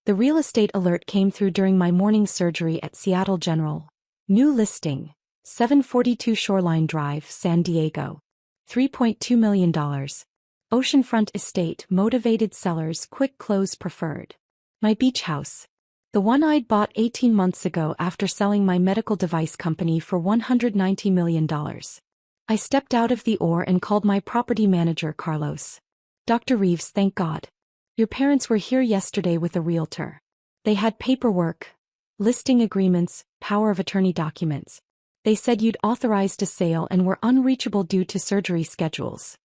The real estate alert came through during my morning surgery at Seattle General. New listing. 742 Shoreline Drive, San Diego. $3.2 million. Oceanfront estate, motivated sellers, quick close preferred. My beach house. The one I'd bought 18 months ago after selling my medical device company for $190 million. I stepped out of the OR and called my property manager, Carlos. Dr. Reeves, thank God. Your parents were here yesterday with a realtor. They had paperwork, listing agreements, power of attorney documents. They said you'd authorized a sale and were unreachable due to surgery schedules.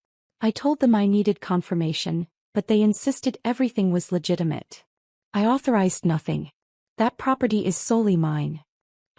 I told them I needed confirmation, but they insisted everything was legitimate. I authorized nothing. That property is solely mine.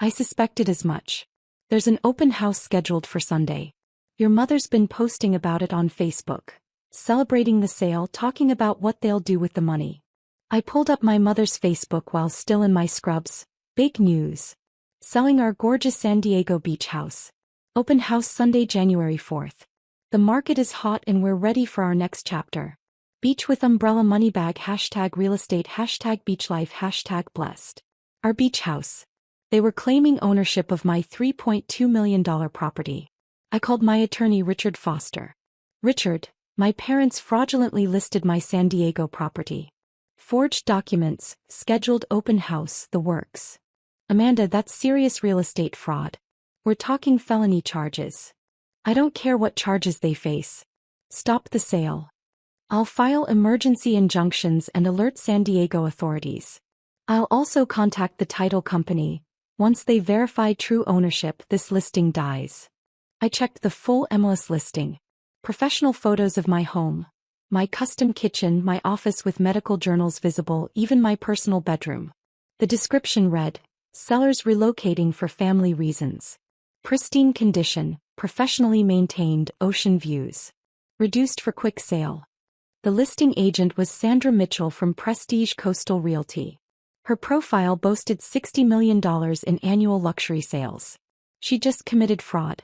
I suspected as much. There's an open house scheduled for Sunday. Your mother's been posting about it on Facebook, celebrating the sale, talking about what they'll do with the money. I pulled up my mother's Facebook while still in my scrubs. Big news. Selling our gorgeous San Diego beach house. Open house Sunday, January 4th. The market is hot and we're ready for our next chapter. Beach with umbrella money bag, hashtag real estate, hashtag beach life, hashtag blessed. Our beach house. They were claiming ownership of my $3.2 million property. I called my attorney, Richard Foster. Richard, my parents fraudulently listed my San Diego property. Forged documents, scheduled open house, the works. Amanda, that's serious real estate fraud. We're talking felony charges. I don't care what charges they face. Stop the sale. I'll file emergency injunctions and alert San Diego authorities. I'll also contact the title company. Once they verify true ownership, this listing dies. I checked the full MLS listing. Professional photos of my home. My custom kitchen, my office with medical journals visible, even my personal bedroom. The description read, sellers relocating for family reasons. Pristine condition, professionally maintained, ocean views. Reduced for quick sale. The listing agent was Sandra Mitchell from Prestige Coastal Realty. Her profile boasted $60 million in annual luxury sales. She just committed fraud.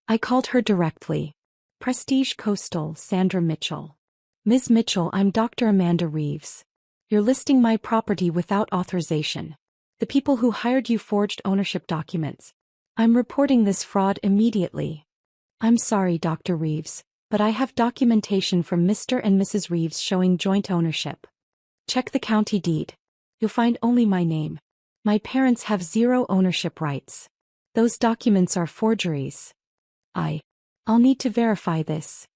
I called her directly. Prestige Coastal, Sandra Mitchell. Ms. Mitchell, I'm Dr. Amanda Reeves. You're listing my property without authorization. The people who hired you forged ownership documents. I'm reporting this fraud immediately. I'm sorry, Dr. Reeves, but I have documentation from Mr. and Mrs. Reeves showing joint ownership. Check the county deed. You'll find only my name. My parents have zero ownership rights. Those documents are forgeries. I'll need to verify this.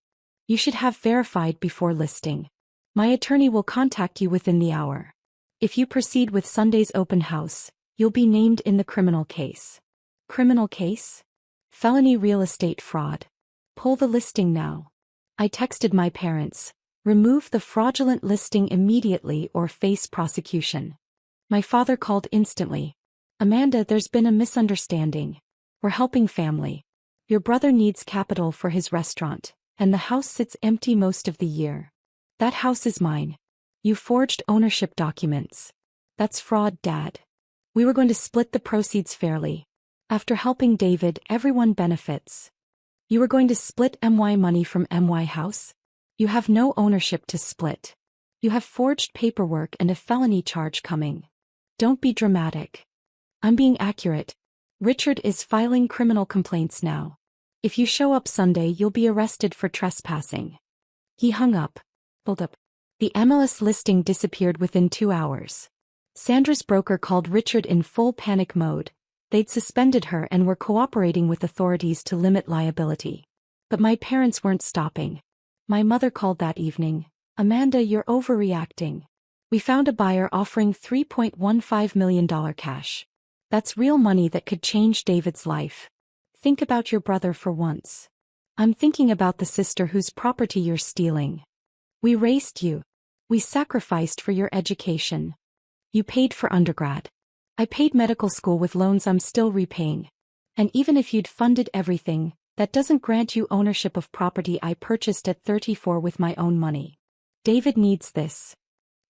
You should have verified before listing. My attorney will contact you within the hour. If you proceed with Sunday's open house, you'll be named in the criminal case. Criminal case? Felony real estate fraud. Pull the listing now. I texted my parents. Remove the fraudulent listing immediately or face prosecution. My father called instantly. Amanda, there's been a misunderstanding. We're helping family. Your brother needs capital for his restaurant, and the house sits empty most of the year. That house is mine. You forged ownership documents. That's fraud, Dad. We were going to split the proceeds fairly. After helping David, everyone benefits. You were going to split MY money from MY house? You have no ownership to split. You have forged paperwork and a felony charge coming. Don't be dramatic. I'm being accurate. Richard is filing criminal complaints now. If you show up Sunday, you'll be arrested for trespassing. He hung up. Hold up. The MLS listing disappeared within 2 hours. Sandra's broker called Richard in full panic mode. They'd suspended her and were cooperating with authorities to limit liability. But my parents weren't stopping. My mother called that evening. Amanda, you're overreacting. We found a buyer offering $3.15 million cash. That's real money that could change David's life. Think about your brother for once. I'm thinking about the sister whose property you're stealing. We raised you. We sacrificed for your education. You paid for undergrad. I paid medical school with loans I'm still repaying. And even if you'd funded everything, that doesn't grant you ownership of property I purchased at 34 with my own money. David needs this.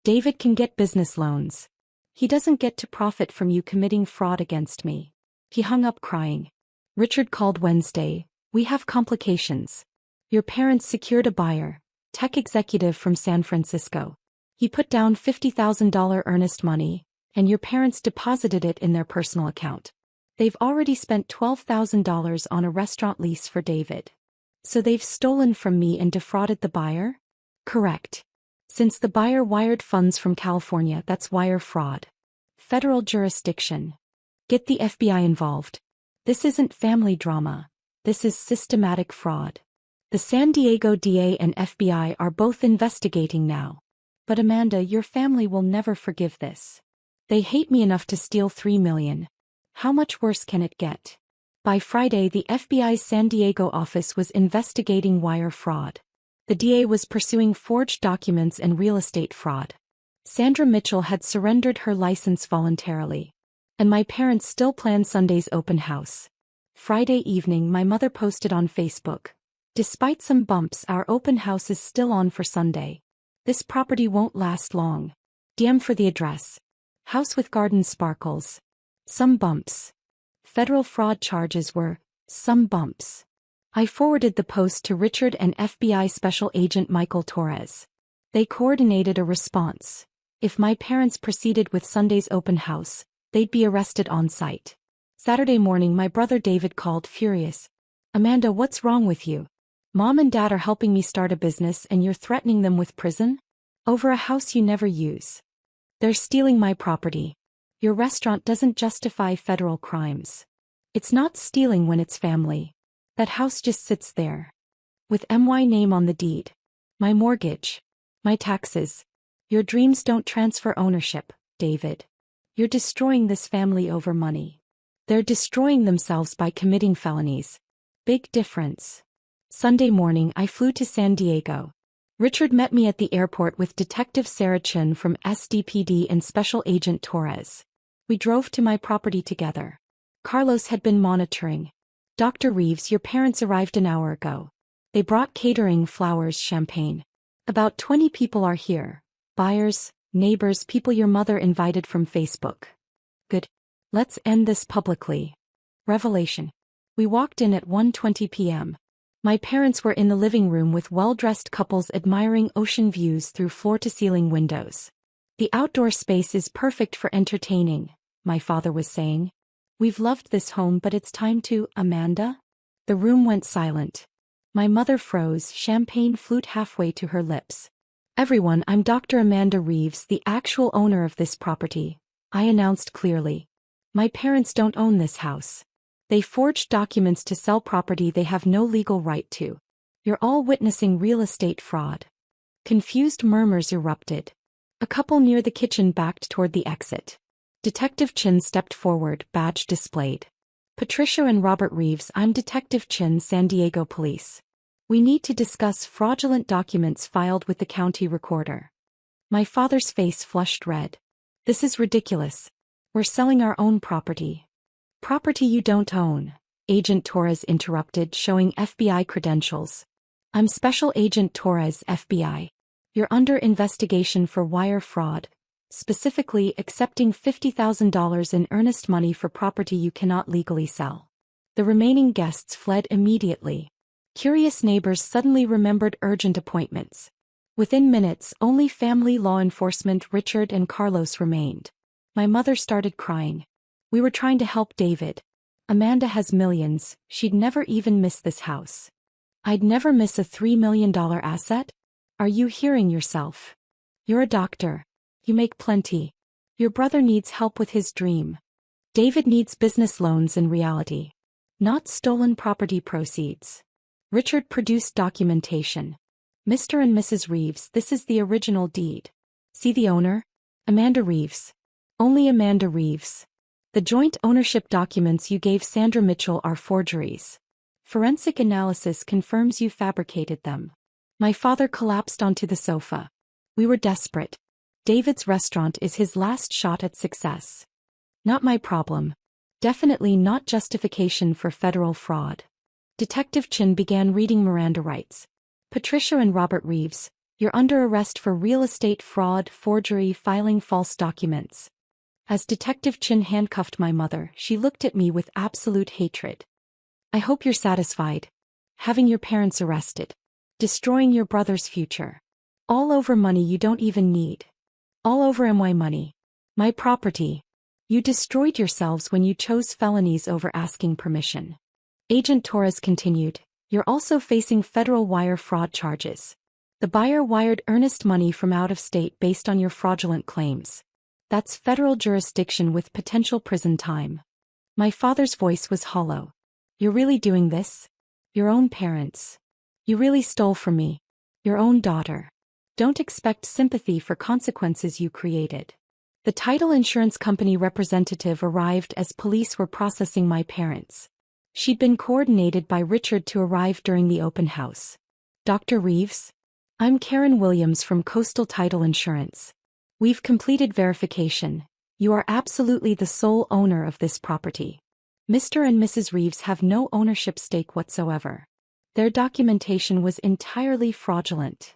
David can get business loans. He doesn't get to profit from you committing fraud against me. He hung up crying. Richard called Wednesday. We have complications. Your parents secured a buyer, tech executive from San Francisco. He put down $50,000 earnest money, and your parents deposited it in their personal account. They've already spent $12,000 on a restaurant lease for David. So they've stolen from me and defrauded the buyer? Correct. Since the buyer wired funds from California, that's wire fraud. Federal jurisdiction. Get the FBI involved. This isn't family drama. This is systematic fraud. The San Diego DA and FBI are both investigating now. But Amanda, your family will never forgive this. They hate me enough to steal $3 million. How much worse can it get? By Friday, the FBI's San Diego office was investigating wire fraud. The DA was pursuing forged documents and real estate fraud. Sandra Mitchell had surrendered her license voluntarily. And my parents still plan Sunday's open house. Friday evening, my mother posted on Facebook. Despite some bumps, our open house is still on for Sunday. This property won't last long. DM for the address. House with garden sparkles. Some bumps. Federal fraud charges were, some bumps. I forwarded the post to Richard and FBI Special Agent Michael Torres. They coordinated a response. If my parents proceeded with Sunday's open house, they'd be arrested on site. Saturday morning, my brother David called, furious. Amanda, what's wrong with you? Mom and Dad are helping me start a business and you're threatening them with prison? Over a house you never use. They're stealing my property. Your restaurant doesn't justify federal crimes. It's not stealing when it's family. That house just sits there. With my name on the deed. My mortgage. My taxes. Your dreams don't transfer ownership, David. You're destroying this family over money. They're destroying themselves by committing felonies. Big difference. Sunday morning, I flew to San Diego. Richard met me at the airport with Detective Sarah Chin from SDPD and Special Agent Torres. We drove to my property together. Carlos had been monitoring. Dr. Reeves, your parents arrived an hour ago. They brought catering, flowers, champagne. About 20 people are here. Buyers, neighbors, people your mother invited from Facebook. Good. Let's end this publicly. Revelation. We walked in at 1:20 p.m. My parents were in the living room with well-dressed couples admiring ocean views through floor-to-ceiling windows. The outdoor space is perfect for entertaining, my father was saying. We've loved this home, but it's time to, Amanda? The room went silent. My mother froze, champagne flute halfway to her lips. Everyone, I'm Dr. Amanda Reeves, the actual owner of this property, I announced clearly. My parents don't own this house. They forged documents to sell property they have no legal right to. You're all witnessing real estate fraud. Confused murmurs erupted. A couple near the kitchen backed toward the exit. Detective Chin stepped forward, badge displayed. Patricia and Robert Reeves, I'm Detective Chin, San Diego Police. We need to discuss fraudulent documents filed with the county recorder. My father's face flushed red. This is ridiculous. We're selling our own property. Property you don't own, Agent Torres interrupted, showing FBI credentials. I'm Special Agent Torres, FBI. You're under investigation for wire fraud, specifically accepting $50,000 in earnest money for property you cannot legally sell. The remaining guests fled immediately. Curious neighbors suddenly remembered urgent appointments. Within minutes, only family law enforcement Richard and Carlos remained. My mother started crying. We were trying to help David. Amanda has millions, she'd never even miss this house. I'd never miss a $3 million asset? Are you hearing yourself? You're a doctor. You make plenty. Your brother needs help with his dream. David needs business loans in reality. Not stolen property proceeds. Richard produced documentation. Mr. and Mrs. Reeves, this is the original deed. See the owner? Amanda Reeves. Only Amanda Reeves. The joint ownership documents you gave Sandra Mitchell are forgeries. Forensic analysis confirms you fabricated them. My father collapsed onto the sofa. We were desperate. David's restaurant is his last shot at success. Not my problem. Definitely not justification for federal fraud. Detective Chin began reading Miranda rights. Patricia and Robert Reeves, you're under arrest for real estate fraud, forgery, filing false documents. As Detective Chin handcuffed my mother, she looked at me with absolute hatred. I hope you're satisfied. Having your parents arrested. Destroying your brother's future. All over money you don't even need. All over my money. My property. You destroyed yourselves when you chose felonies over asking permission. Agent Torres continued, you're also facing federal wire fraud charges. The buyer wired earnest money from out of state based on your fraudulent claims. That's federal jurisdiction with potential prison time. My father's voice was hollow. You're really doing this? Your own parents. You really stole from me. Your own daughter. Don't expect sympathy for consequences you created. The title insurance company representative arrived as police were processing my parents. She'd been coordinated by Richard to arrive during the open house. Dr. Reeves? I'm Karen Williams from Coastal Title Insurance. We've completed verification. You are absolutely the sole owner of this property. Mr. and Mrs. Reeves have no ownership stake whatsoever. Their documentation was entirely fraudulent.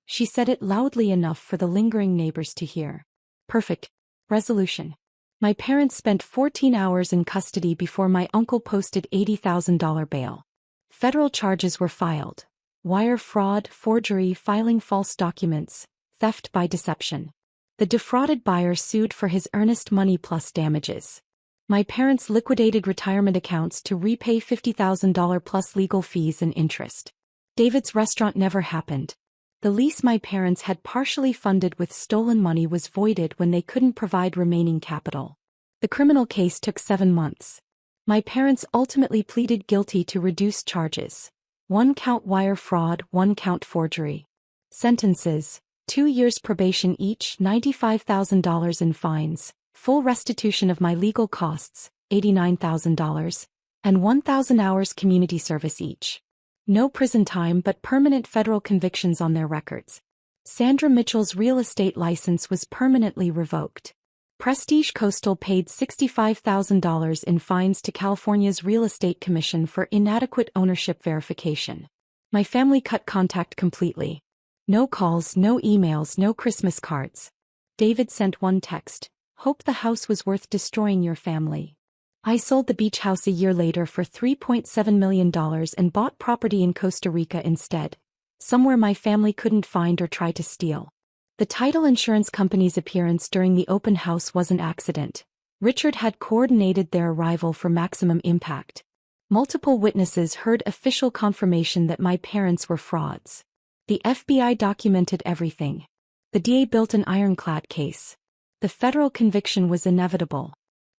She said it loudly enough for the lingering neighbors to hear. Perfect. Resolution. My parents spent 14 hours in custody before my uncle posted $80,000 bail. Federal charges were filed. Wire fraud, forgery, filing false documents, theft by deception. The defrauded buyer sued for his earnest money plus damages. My parents liquidated retirement accounts to repay $50,000 plus legal fees and interest. David's restaurant never happened. The lease my parents had partially funded with stolen money was voided when they couldn't provide remaining capital. The criminal case took 7 months. My parents ultimately pleaded guilty to reduced charges. 1 count wire fraud, 1 count forgery. Sentences: 2 years probation each, $95,000 in fines, full restitution of my legal costs, $89,000, and 1,000 hours community service each. No prison time but permanent federal convictions on their records. Sandra Mitchell's real estate license was permanently revoked. Prestige Coastal paid $65,000 in fines to California's Real Estate Commission for inadequate ownership verification. My family cut contact completely. No calls, no emails, no Christmas cards. David sent one text, "Hope the house was worth destroying your family." I sold the beach house a year later for $3.7 million and bought property in Costa Rica instead, somewhere my family couldn't find or try to steal. The title insurance company's appearance during the open house was an accident. Richard had coordinated their arrival for maximum impact. Multiple witnesses heard official confirmation that my parents were frauds. The FBI documented everything. The DA built an ironclad case. The federal conviction was inevitable.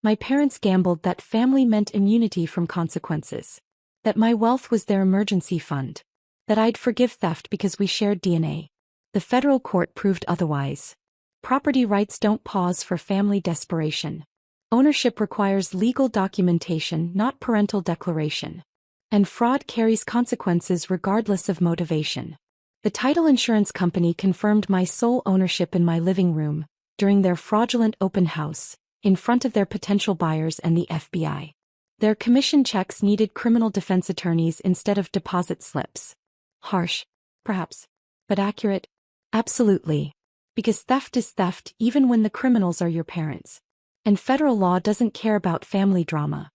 My parents gambled that family meant immunity from consequences. That my wealth was their emergency fund. That I'd forgive theft because we shared DNA. The federal court proved otherwise. Property rights don't pause for family desperation. Ownership requires legal documentation, not parental declaration. And fraud carries consequences regardless of motivation. The title insurance company confirmed my sole ownership in my living room, during their fraudulent open house, in front of their potential buyers and the FBI. Their commission checks needed criminal defense attorneys instead of deposit slips. Harsh, perhaps, but accurate? Absolutely. Because theft is theft even when the criminals are your parents. And federal law doesn't care about family drama.